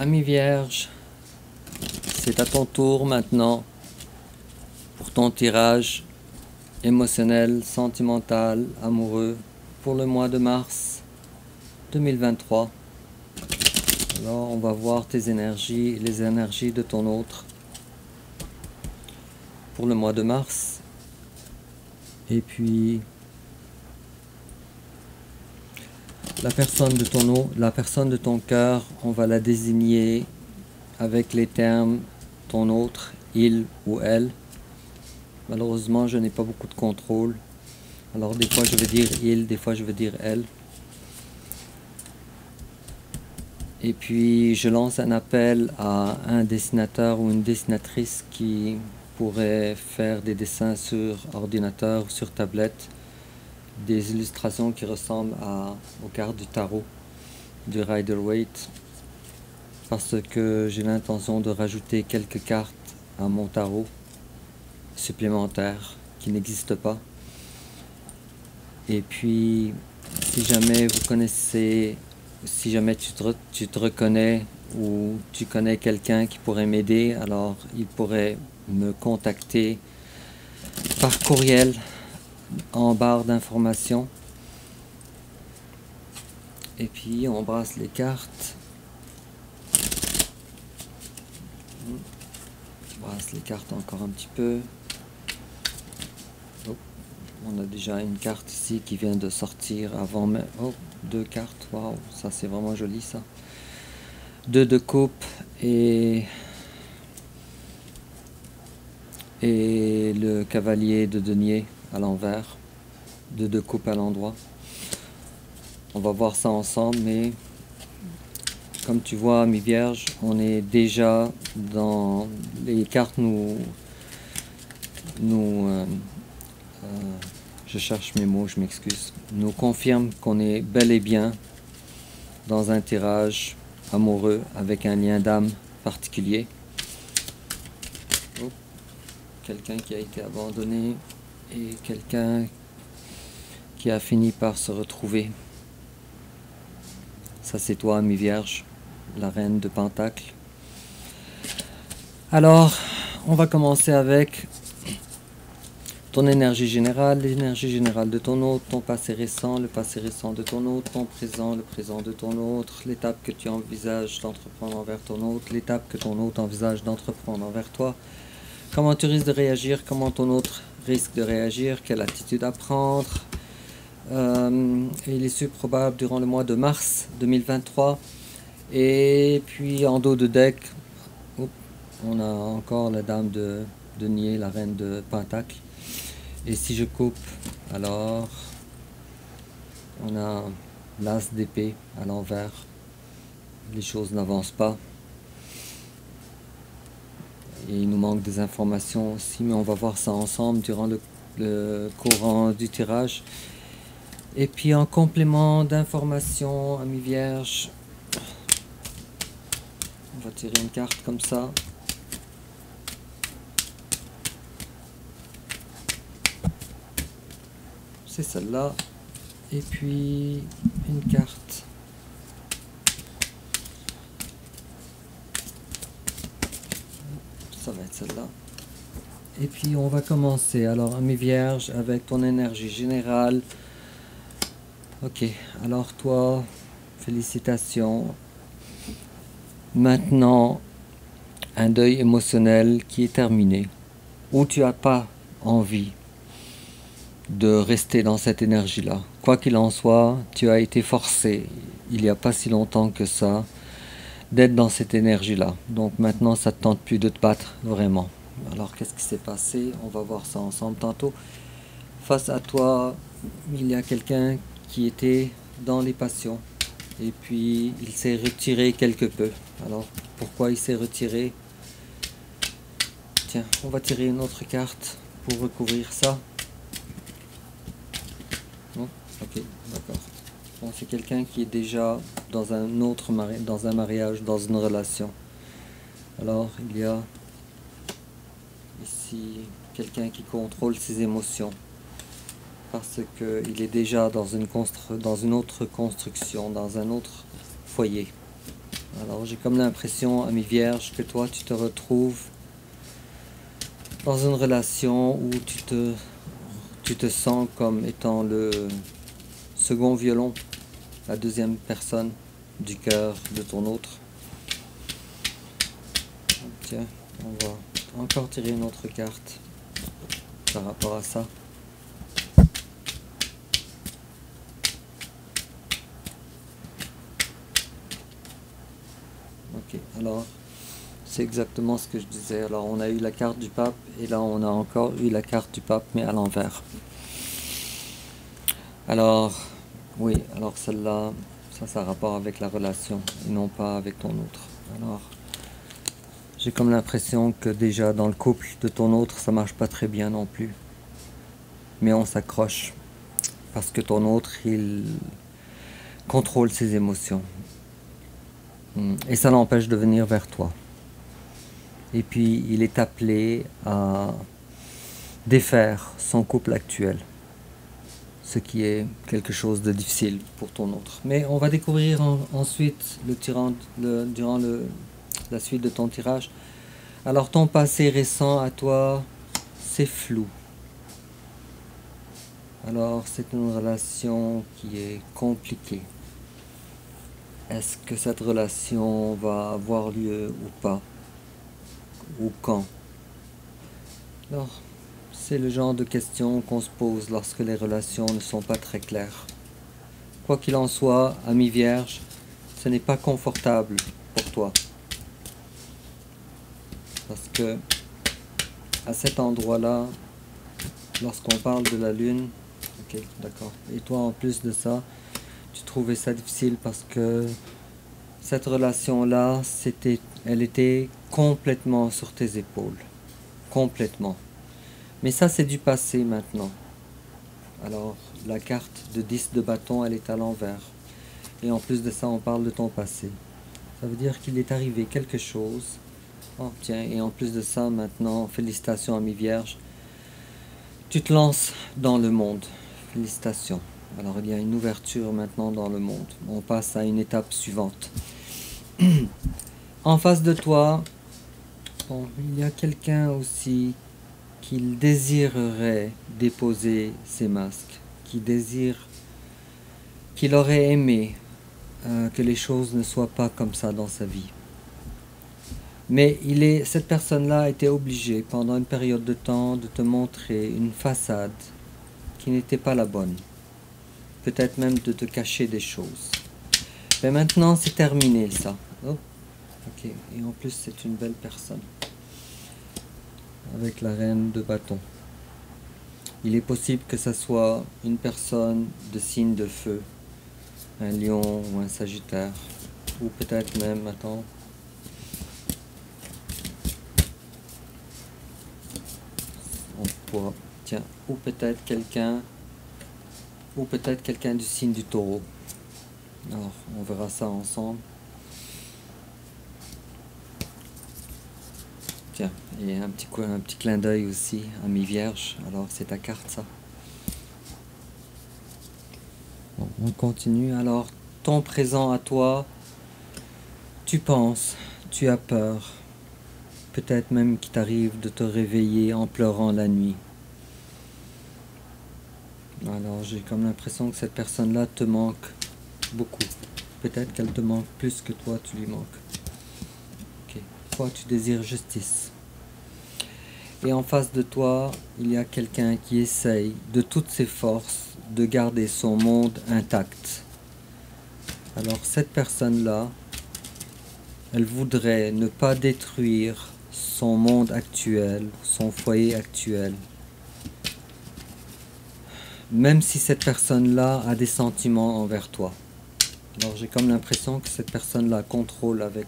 Ami Vierge, c'est à ton tour maintenant pour ton tirage émotionnel, sentimental, amoureux pour le mois de mars 2023. Alors on va voir tes énergies, les énergies de ton autre pour le mois de mars. Et puis la personne de ton cœur, on va la désigner avec les termes ton autre, il ou elle. Malheureusement, je n'ai pas beaucoup de contrôle. Alors des fois je vais dire il, des fois je vais dire elle. Et puis je lance un appel à un dessinateur ou une dessinatrice qui pourrait faire des dessins sur ordinateur ou sur tablette, des illustrations qui ressemblent aux cartes du tarot, du Rider-Waite, parce que j'ai l'intention de rajouter quelques cartes à mon tarot supplémentaires qui n'existent pas. Et puis si jamais vous connaissez, si jamais tu te reconnais ou tu connais quelqu'un qui pourrait m'aider, alors il pourrait me contacter par courriel en barre d'informations. Et puis on brasse les cartes. On brasse les cartes encore un petit peu. Oh, on a déjà une carte ici qui vient de sortir avant même. Oh, deux cartes, waouh, ça c'est vraiment joli ça. Deux de coupe et le cavalier de denier à l'envers, deux de coupe à l'endroit. On va voir ça ensemble, mais comme tu vois, mes vierges, on est déjà dans les cartes je cherche mes mots, je m'excuse, nous confirme qu'on est bel et bien dans un tirage amoureux avec un lien d'âme particulier. Oh, quelqu'un qui a été abandonné et quelqu'un qui a fini par se retrouver. Ça c'est toi, mes vierges, la reine de Pentacles. Alors, on va commencer avec ton énergie générale, l'énergie générale de ton autre, ton passé récent, le passé récent de ton autre, ton présent, le présent de ton autre, l'étape que tu envisages d'entreprendre envers ton autre, l'étape que ton autre envisage d'entreprendre envers toi, comment tu risques de réagir, comment ton autre risque de réagir, quelle attitude à prendre. Il est subprobable durant le mois de mars 2023. Et puis en dos de deck, on a encore la dame de denier, la reine de Pentacle. Et si je coupe, alors on a l'as d'épée à l'envers. Les choses n'avancent pas. Et il nous manque des informations aussi, mais on va voir ça ensemble durant le courant du tirage. Et puis en complément d'informations, amis vierges, on va tirer une carte comme ça. C'est celle-là. Et puis une carte. Ça va être celle-là. Et puis on va commencer. Alors amis vierges, avec ton énergie générale. Ok, alors toi, félicitations. Maintenant, un deuil émotionnel qui est terminé. Où tu n'as pas envie de rester dans cette énergie-là. Quoi qu'il en soit, tu as été forcé, il n'y a pas si longtemps que ça, d'être dans cette énergie-là. Donc maintenant, ça ne te tente plus de te battre, vraiment. Alors, qu'est-ce qui s'est passé? On va voir ça ensemble tantôt. Face à toi, il y a quelqu'un qui était dans les passions. Et puis, il s'est retiré quelque peu. Alors, pourquoi il s'est retiré? Tiens, on va tirer une autre carte pour recouvrir ça. Non? Ok, d'accord. Bon, c'est quelqu'un qui est déjà dans un autre dans un mariage, dans une relation. Alors, il y a ici quelqu'un qui contrôle ses émotions. Parce qu'il est déjà dans une autre construction, dans un autre foyer. Alors j'ai comme l'impression, ami Vierge, que toi tu te retrouves dans une relation où tu te sens comme étant le second violon, la deuxième personne du cœur de ton autre. Tiens, on va encore tirer une autre carte par rapport à ça. Ok, alors c'est exactement ce que je disais. Alors on a eu la carte du pape et là on a encore eu la carte du pape mais à l'envers. Alors oui, alors celle-là, ça a rapport avec la relation et non pas avec ton autre. Alors j'ai comme l'impression que déjà dans le couple de ton autre ça marche pas très bien non plus. Mais on s'accroche parce que ton autre il contrôle ses émotions. Et ça l'empêche de venir vers toi. Et puis il est appelé à défaire son couple actuel, ce qui est quelque chose de difficile pour ton autre. Mais on va découvrir ensuite durant la suite de ton tirage. Alors ton passé récent à toi, c'est flou. Alors c'est une relation qui est compliquée. Est-ce que cette relation va avoir lieu ou pas? Ou quand? Alors, c'est le genre de questions qu'on se pose lorsque les relations ne sont pas très claires. Quoi qu'il en soit, ami Vierge, ce n'est pas confortable pour toi. Parce que à cet endroit-là, lorsqu'on parle de la lune, ok, d'accord. Et toi, en plus de ça, tu trouvais ça difficile parce que cette relation-là, elle était complètement sur tes épaules. Complètement. Mais ça, c'est du passé maintenant. Alors, la carte de 10 de bâton, elle est à l'envers. Et en plus de ça, on parle de ton passé. Ça veut dire qu'il est arrivé quelque chose. Oh, tiens, et en plus de ça, maintenant, félicitations, ami Vierge. Tu te lances dans le monde. Félicitations. Alors, il y a une ouverture maintenant dans le monde. On passe à une étape suivante. En face de toi, bon, il y a quelqu'un aussi qui désirerait déposer ses masques, qu'il aurait aimé que les choses ne soient pas comme ça dans sa vie. Mais cette personne-là a été obligée pendant une période de temps de te montrer une façade qui n'était pas la bonne. Peut-être même de te cacher des choses. Mais maintenant c'est terminé ça. Oh, ok. Et en plus c'est une belle personne. Avec la reine de bâton. Il est possible que ça soit une personne de signe de feu. Un lion ou un sagittaire. Ou peut-être même, attends. On pourra, tiens, ou peut-être quelqu'un du signe du taureau. Alors, on verra ça ensemble. Tiens, et un petit clin d'œil aussi, ami Vierge. Alors, c'est ta carte, ça. Bon, on continue. Alors, ton présent à toi, tu penses, tu as peur. Peut-être même qu'il t'arrive de te réveiller en pleurant la nuit. Alors, j'ai comme l'impression que cette personne-là te manque beaucoup. Peut-être qu'elle te manque plus que toi, tu lui manques. Ok. Toi, tu désires justice. Et en face de toi, il y a quelqu'un qui essaye de toutes ses forces de garder son monde intact. Alors cette personne-là, elle voudrait ne pas détruire son monde actuel, son foyer actuel. Même si cette personne-là a des sentiments envers toi. Alors j'ai comme l'impression que cette personne-là contrôle avec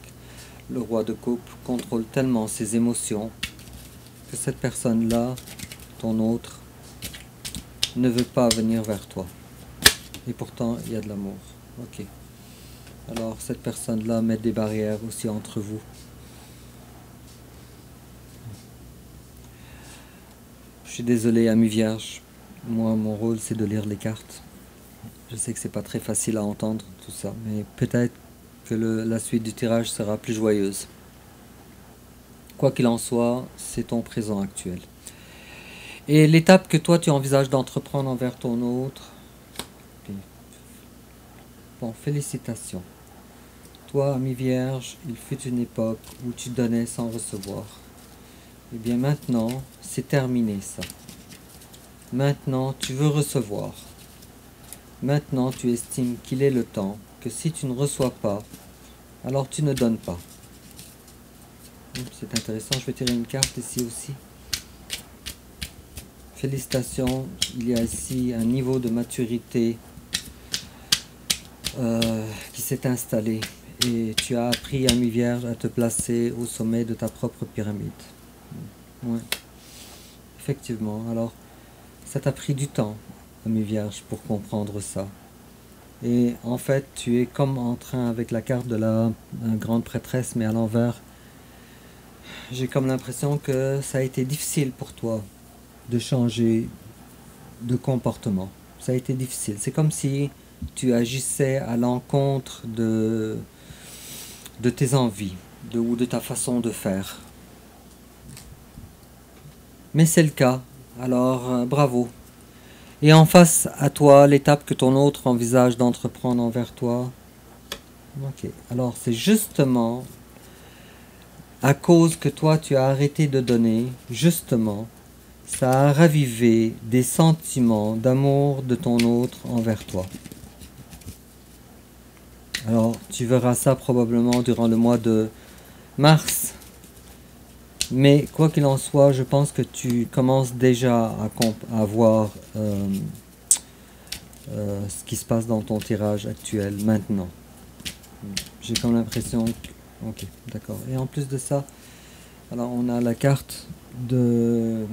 le roi de coupe, contrôle tellement ses émotions que cette personne-là, ton autre, ne veut pas venir vers toi. Et pourtant, il y a de l'amour. Ok. Alors, cette personne-là met des barrières aussi entre vous. Je suis désolé, ami Vierge. Moi, mon rôle, c'est de lire les cartes. Je sais que c'est pas très facile à entendre, tout ça. Mais peut-être que la suite du tirage sera plus joyeuse. Quoi qu'il en soit, c'est ton présent actuel. Et l'étape que toi tu envisages d'entreprendre envers ton autre, bon, félicitations. Toi, ami vierge, il fut une époque où tu donnais sans recevoir. Et bien maintenant, c'est terminé ça. Maintenant, tu veux recevoir. Maintenant, tu estimes qu'il est le temps que si tu ne reçois pas, alors tu ne donnes pas. C'est intéressant, je vais tirer une carte ici aussi. Félicitations, il y a ici un niveau de maturité qui s'est installé. Et tu as appris, ami vierge, à te placer au sommet de ta propre pyramide. Ouais. Effectivement, alors ça t'a pris du temps, ami vierge, pour comprendre ça. Et en fait, tu es comme en train, avec la carte de la grande prêtresse, mais à l'envers. J'ai comme l'impression que ça a été difficile pour toi de changer de comportement. Ça a été difficile. C'est comme si tu agissais à l'encontre de tes envies ou de ta façon de faire. Mais c'est le cas. Alors, bravo. Et en face à toi, l'étape que ton autre envisage d'entreprendre envers toi. Ok. Alors, c'est justement à cause que toi, tu as arrêté de donner, justement, ça a ravivé des sentiments d'amour de ton autre envers toi. Alors, tu verras ça probablement durant le mois de mars. Mais quoi qu'il en soit, je pense que tu commences déjà à voir ce qui se passe dans ton tirage actuel maintenant. J'ai comme l'impression que... Ok, d'accord. Et en plus de ça, alors on a la carte du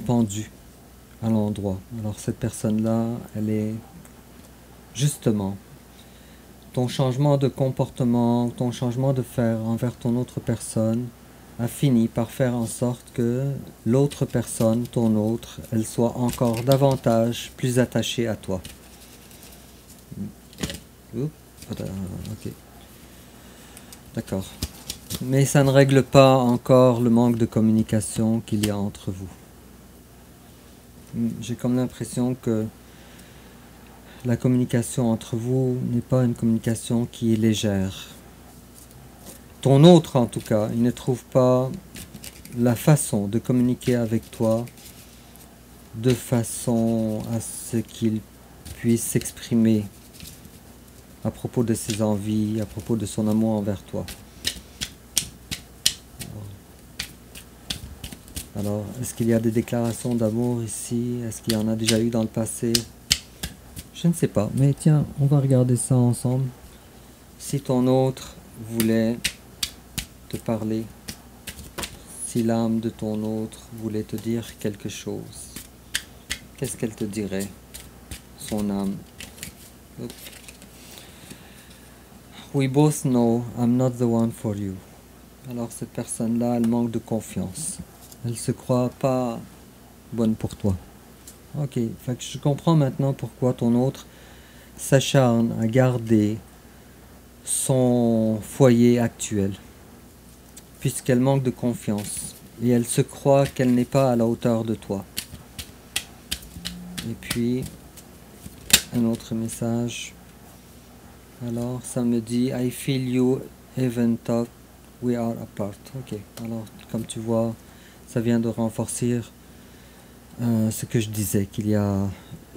pendu à l'endroit. Alors cette personne-là, elle est justement ton changement de comportement, ton changement de faire envers ton autre personne a fini par faire en sorte que l'autre personne, ton autre, elle soit encore davantage plus attachée à toi. Oups, ok. D'accord. Mais ça ne règle pas encore le manque de communication qu'il y a entre vous. J'ai comme l'impression que la communication entre vous n'est pas une communication qui est légère. Ton autre, en tout cas, il ne trouve pas la façon de communiquer avec toi de façon à ce qu'il puisse s'exprimer à propos de ses envies, à propos de son amour envers toi. Alors, est-ce qu'il y a des déclarations d'amour ici? Est-ce qu'il y en a déjà eu dans le passé? Je ne sais pas, mais tiens, on va regarder ça ensemble. Si ton autre voulait te parler, si l'âme de ton autre voulait te dire quelque chose, qu'est-ce qu'elle te dirait, son âme? Oups. We both know I'm not the one for you. Alors cette personne-là, elle manque de confiance. Elle ne se croit pas bonne pour toi. Ok, fait que je comprends maintenant pourquoi ton autre s'acharne à garder son foyer actuel. Puisqu'elle manque de confiance. Et elle se croit qu'elle n'est pas à la hauteur de toi. Et puis, un autre message. Alors, ça me dit, I feel you even though we are apart. Ok, alors, comme tu vois, ça vient de renforcer ce que je disais, qu'il y a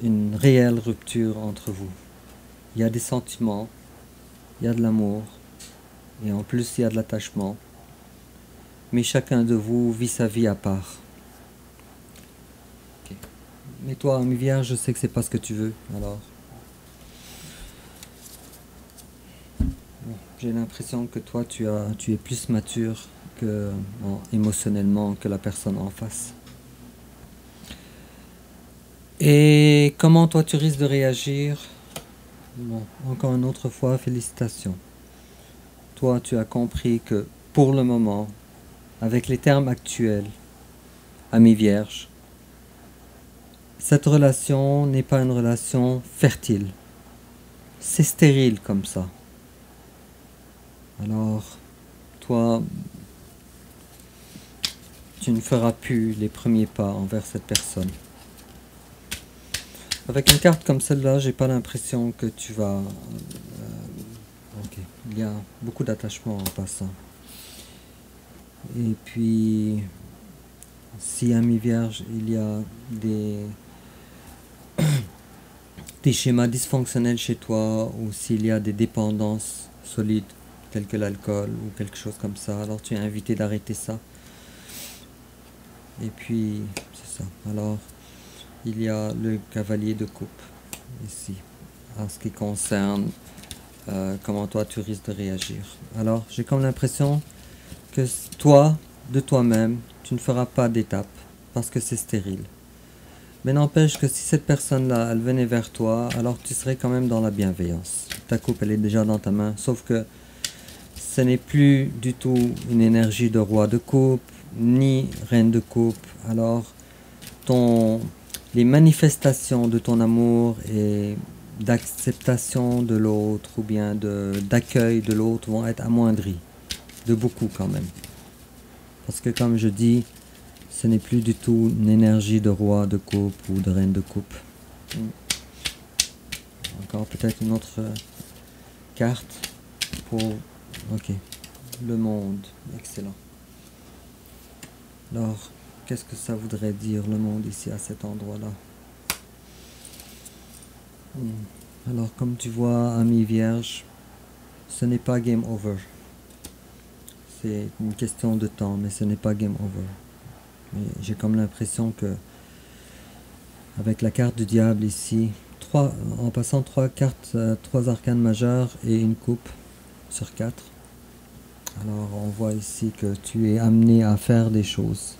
une réelle rupture entre vous. Il y a des sentiments, il y a de l'amour, et en plus il y a de l'attachement. Mais chacun de vous vit sa vie à part. Okay. Mais toi, ami vierge, je sais que c'est pas ce que tu veux, alors... J'ai l'impression que toi, tu es plus mature que, émotionnellement que la personne en face. Et comment toi, tu risques de réagir? Bon, encore une autre fois, félicitations. Toi, tu as compris que, pour le moment, avec les termes actuels, ami vierge, cette relation n'est pas une relation fertile. c'est stérile comme ça. Alors, toi, tu ne feras plus les premiers pas envers cette personne. Avec une carte comme celle-là, j'ai pas l'impression que tu vas... ok, il y a beaucoup d'attachement en passant. Et puis, si ami vierge, il y a des schémas dysfonctionnels chez toi, ou s'il y a des dépendances solides, telles que l'alcool ou quelque chose comme ça, alors tu es invité d'arrêter ça. Et puis, c'est ça. Alors, il y a le cavalier de coupe, ici, en ce qui concerne comment toi tu risques de réagir. Alors, j'ai comme l'impression que toi, de toi-même, tu ne feras pas d'étape, parce que c'est stérile. Mais n'empêche que si cette personne-là, elle venait vers toi, alors tu serais quand même dans la bienveillance. Ta coupe, elle est déjà dans ta main, sauf que ce n'est plus du tout une énergie de roi de coupe, ni reine de coupe. Alors, les manifestations de ton amour et d'acceptation de l'autre, ou bien d'accueil de l'autre, vont être amoindries. De beaucoup quand même. Parce que comme je dis, ce n'est plus du tout une énergie de roi de coupe ou de reine de coupe. Encore peut-être une autre carte pour... Ok, le monde, excellent. Alors, qu'est-ce que ça voudrait dire le monde ici à cet endroit-là? Alors, comme tu vois, ami vierge, ce n'est pas game over. C'est une question de temps, mais ce n'est pas game over. J'ai comme l'impression que, avec la carte du diable ici, en passant 3 cartes, 3 arcanes majeures et une coupe sur 4. Alors on voit ici que tu es amené à faire des choses.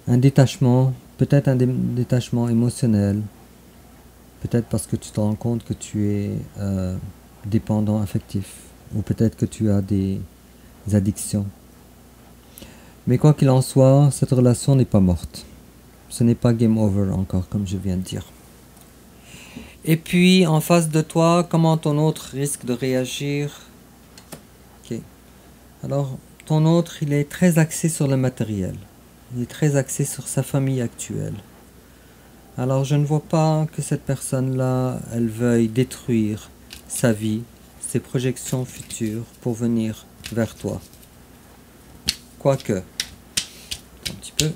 Un détachement, peut-être un détachement émotionnel, peut-être parce que tu te rends compte que tu es dépendant affectif, ou peut-être que tu as des addictions. Mais quoi qu'il en soit, cette relation n'est pas morte. Ce n'est pas game over encore, comme je viens de dire. Et puis, en face de toi, comment ton autre risque de réagir? Ok. Alors, ton autre, il est très axé sur le matériel. Il est très axé sur sa famille actuelle. Alors, je ne vois pas que cette personne-là, elle veuille détruire sa vie, ses projections futures pour venir vers toi. Quoique, un petit peu,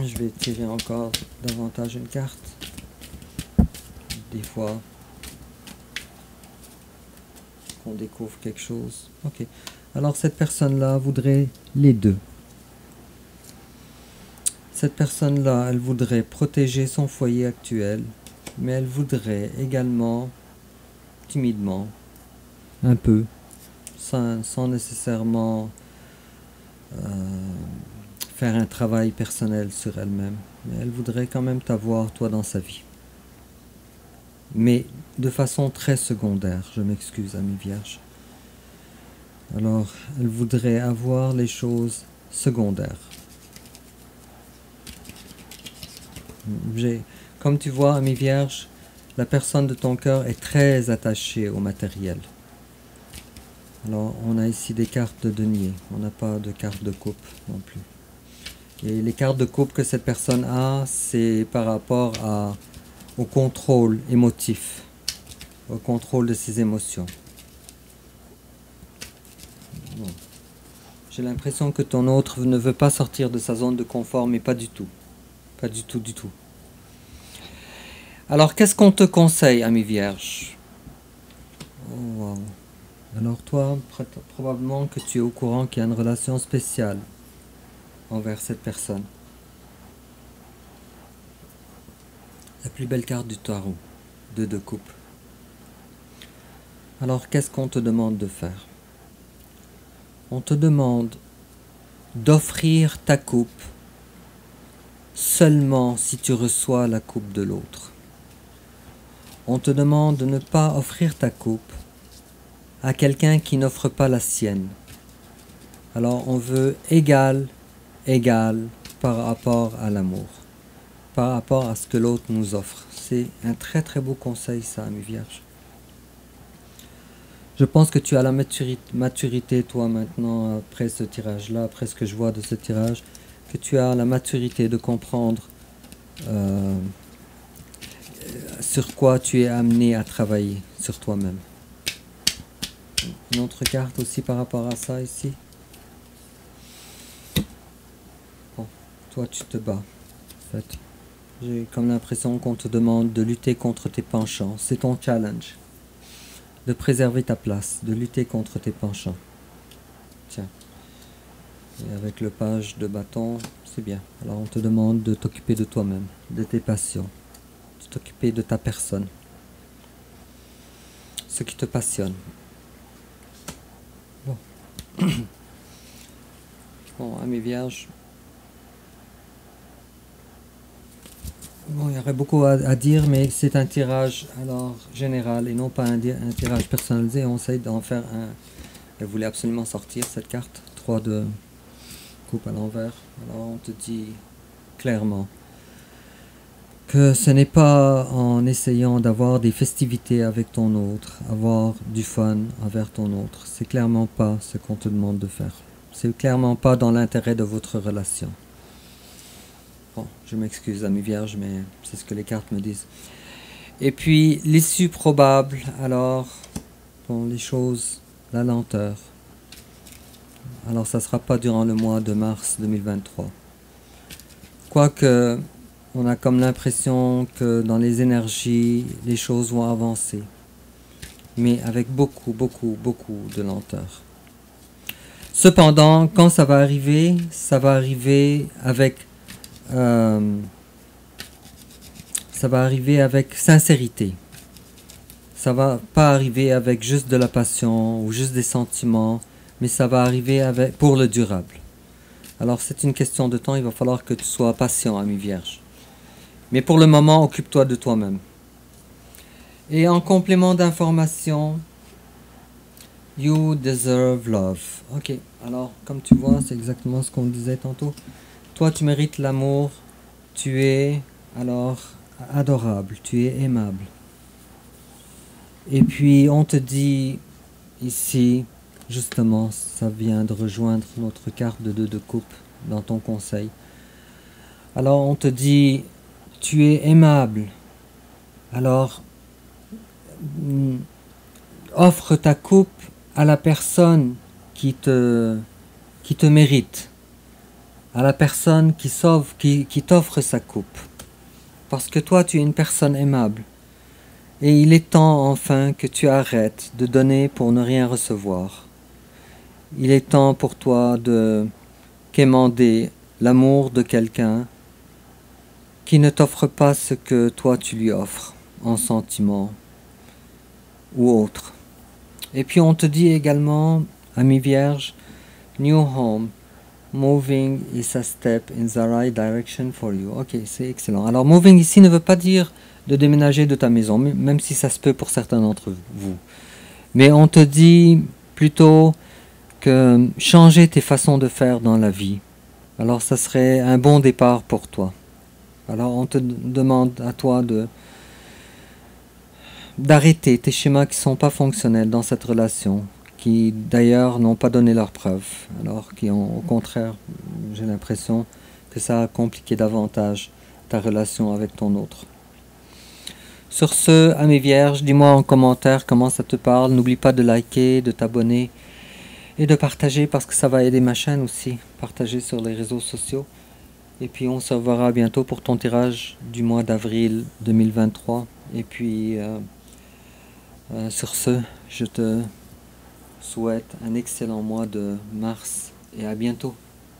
je vais tirer encore davantage une carte. Des fois, qu'on découvre quelque chose. Ok. Alors cette personne-là voudrait les deux. Cette personne-là, elle voudrait protéger son foyer actuel, mais elle voudrait également, timidement, un peu, sans nécessairement faire un travail personnel sur elle-même. Mais elle voudrait quand même t'avoir, toi, dans sa vie. Mais de façon très secondaire, je m'excuse, ami vierge. Alors, elle voudrait avoir les choses secondaires. Comme tu vois, ami vierge, la personne de ton cœur est très attachée au matériel. Alors, on a ici des cartes de denier, on n'a pas de carte de coupe non plus. Et les cartes de coupe que cette personne a, c'est par rapport au contrôle émotif, au contrôle de ses émotions. Bon. J'ai l'impression que ton autre ne veut pas sortir de sa zone de confort, mais pas du tout. Pas du tout, du tout. Alors, qu'est-ce qu'on te conseille, ami vierge? Oh, wow. Alors toi, probablement que tu es au courant qu'il y a une relation spéciale envers cette personne. La plus belle carte du tarot, de coupe. Alors, qu'est-ce qu'on te demande de faire? On te demande d'offrir ta coupe seulement si tu reçois la coupe de l'autre. On te demande de ne pas offrir ta coupe à quelqu'un qui n'offre pas la sienne. Alors on veut égal par rapport à l'amour, par rapport à ce que l'autre nous offre. C'est un très très beau conseil ça, ami vierge. Je pense que tu as la maturité, toi, maintenant, après ce tirage-là, après ce que je vois de ce tirage, que tu as la maturité de comprendre sur quoi tu es amené à travailler, sur toi-même. Une autre carte aussi par rapport à ça ici. Bon, toi tu te bats, en fait. J'ai comme l'impression qu'on te demande de lutter contre tes penchants. C'est ton challenge. De préserver ta place, de lutter contre tes penchants. Tiens. Et avec le page de bâton, c'est bien. Alors on te demande de t'occuper de toi-même, de tes passions, de t'occuper de ta personne. Ce qui te passionne. Bon. Bon, à mes vierges. Bon, il y aurait beaucoup à dire, mais c'est un tirage alors général et non pas un tirage personnalisé. On essaye d'en faire un. Elle voulait absolument sortir cette carte. 3 de coupe à l'envers. Alors on te dit clairement que ce n'est pas en essayant d'avoir des festivités avec ton autre, avoir du fun envers ton autre. C'est clairement pas ce qu'on te demande de faire. C'est clairement pas dans l'intérêt de votre relation. Bon, je m'excuse, amis vierges, mais c'est ce que les cartes me disent. Et puis, l'issue probable, alors, bon, les choses, la lenteur. Alors, ça ne sera pas durant le mois de mars 2023. Quoique, on a comme l'impression que dans les énergies, les choses vont avancer. Mais avec beaucoup, beaucoup, beaucoup de lenteur. Cependant, quand ça va arriver avec sincérité. Ça va pas arriver avec juste de la passion ou juste des sentiments, mais ça va arriver pour le durable. Alors c'est une question de temps, il va falloir que tu sois patient, ami vierge. Mais pour le moment, occupe-toi de toi-même. Et en complément d'information, you deserve love. Ok, alors comme tu vois, c'est exactement ce qu'on disait tantôt. Toi, tu mérites l'amour. Tu es alors adorable, tu es aimable. Et puis on te dit ici, justement, ça vient de rejoindre notre carte de 2 de coupe dans ton conseil. Alors on te dit, tu es aimable. Alors, offre ta coupe à la personne qui te mérite. À la personne qui t'offre sa coupe. Parce que toi, tu es une personne aimable. Et il est temps, enfin, que tu arrêtes de donner pour ne rien recevoir. Il est temps pour toi de quémander l'amour de quelqu'un qui ne t'offre pas ce que toi tu lui offres, en sentiment ou autre. Et puis on te dit également, ami vierge, new home. Moving is a step in the right direction for you. Ok, c'est excellent. Alors, moving ici ne veut pas dire de déménager de ta maison, même si ça se peut pour certains d'entre vous. Mais on te dit plutôt que changer tes façons de faire dans la vie. Alors, ça serait un bon départ pour toi. Alors, on te demande à toi d'arrêter tes schémas qui ne sont pas fonctionnels dans cette relation, qui d'ailleurs n'ont pas donné leurs preuves, alors qui ont au contraire, j'ai l'impression que ça a compliqué davantage ta relation avec ton autre. Sur ce, amis vierges, dis-moi en commentaire comment ça te parle. N'oublie pas de liker, de t'abonner et de partager parce que ça va aider ma chaîne aussi. Partager sur les réseaux sociaux. Et puis on se reverra bientôt pour ton tirage du mois d'avril 2023. Et puis sur ce, je te souhaite un excellent mois de mars et à bientôt.